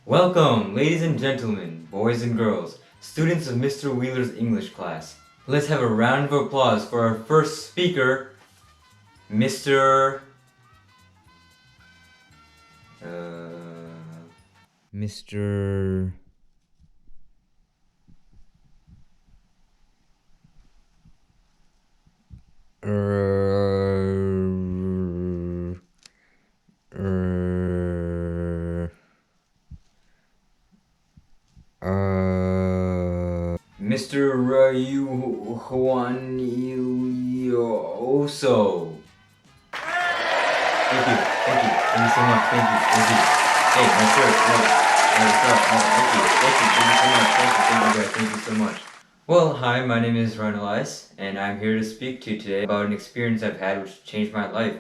Welcome, ladies and gentlemen, boys and girls, students of Mr. Wheeler's English class. Let's have a round of applause for our first speaker, Mr. Mr. Mr. Rayan Oso. Thank you so much, thank you. Hey, my shirt, thank you so much. Well, hi, my name is Rayan Elias, and I'm here to speak to you today about an experience I've had which changed my life.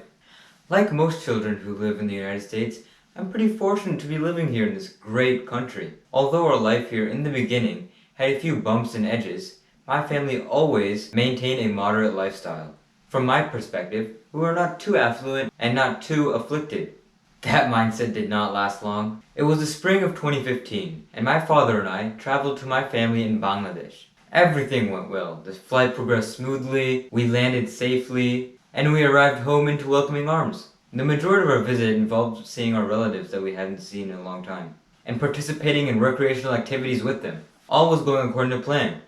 Like most children who live in the United States, I'm pretty fortunate to be living here in this great country. Although our life here in the beginning had a few bumps and edges, my family always maintained a moderate lifestyle. From my perspective, we were not too affluent and not too afflicted. That mindset did not last long. It was the spring of 2015, and my father and I traveled to my family in Bangladesh. Everything went well. The flight progressed smoothly, we landed safely, and we arrived home into welcoming arms. The majority of our visit involved seeing our relatives that we hadn't seen in a long time, and participating in recreational activities with them. All was going according to plan.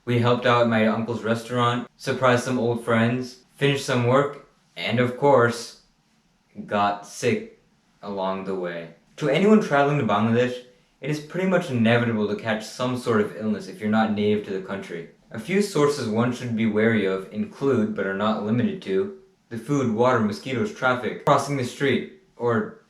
We helped out at my uncle's restaurant, surprised some old friends, finished some work, and of course, got sick along the way. To anyone traveling to Bangladesh, it is pretty much inevitable to catch some sort of illness if you're not native to the country. A few sources one should be wary of include, but are not limited to, the food, water, mosquitoes, traffic, crossing the street, or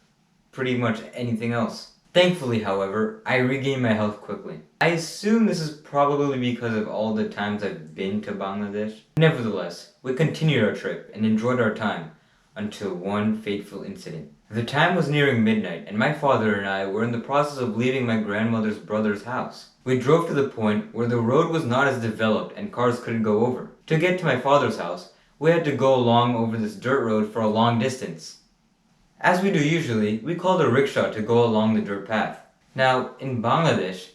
pretty much anything else. Thankfully, however, I regained my health quickly. I assume this is probably because of all the times I've been to Bangladesh. Nevertheless, we continued our trip and enjoyed our time until one fateful incident. The time was nearing midnight, and my father and I were in the process of leaving my grandmother's brother's house. We drove to the point where the road was not as developed and cars couldn't go over. To get to my father's house, we had to go along over this dirt road for a long distance. As we do usually, we called a rickshaw to go along the dirt path. Now, in Bangladesh,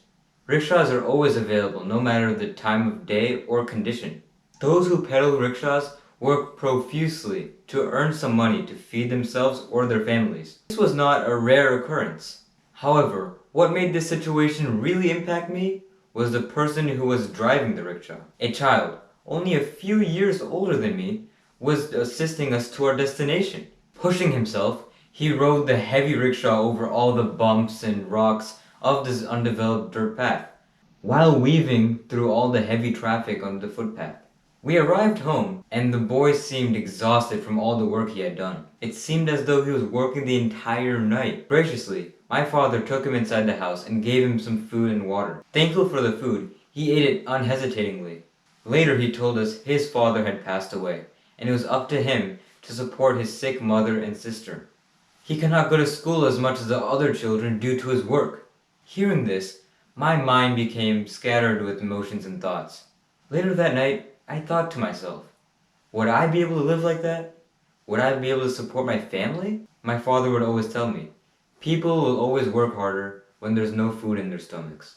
rickshaws are always available no matter the time of day or condition. Those who pedal rickshaws work profusely to earn some money to feed themselves or their families. This was not a rare occurrence. However, what made this situation really impact me was the person who was driving the rickshaw. A child, only a few years older than me, was assisting us to our destination. Pushing himself, he rode the heavy rickshaw over all the bumps and rocks of this undeveloped dirt path, while weaving through all the heavy traffic on the footpath. We arrived home, and the boy seemed exhausted from all the work he had done. It seemed as though he was working the entire night. Graciously, my father took him inside the house and gave him some food and water. Thankful for the food, he ate it unhesitatingly. Later he told us his father had passed away, and it was up to him to support his sick mother and sister. He cannot go to school as much as the other children due to his work. Hearing this, my mind became scattered with emotions and thoughts. Later that night, I thought to myself, would I be able to live like that? Would I be able to support my family? My father would always tell me, people will always work harder when there's no food in their stomachs.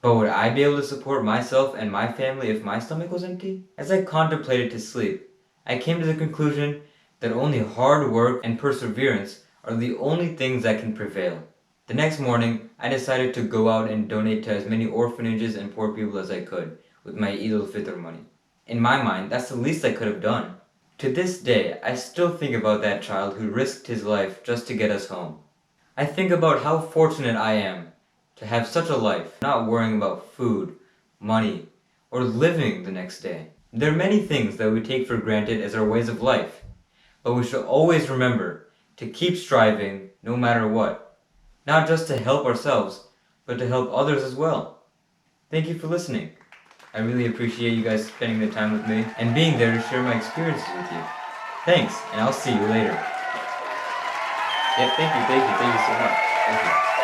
But would I be able to support myself and my family if my stomach was empty? As I contemplated to sleep, I came to the conclusion that only hard work and perseverance are the only things that can prevail. The next morning, I decided to go out and donate to as many orphanages and poor people as I could with my Eid al-Fitr money. In my mind, that's the least I could have done. To this day, I still think about that child who risked his life just to get us home. I think about how fortunate I am to have such a life, not worrying about food, money, or living the next day. There are many things that we take for granted as our ways of life, but we should always remember to keep striving no matter what, not just to help ourselves, but to help others as well. Thank you for listening. I really appreciate you guys spending the time with me and being there to share my experiences with you. Thanks, and I'll see you later. Yeah, thank you so much. Thank you.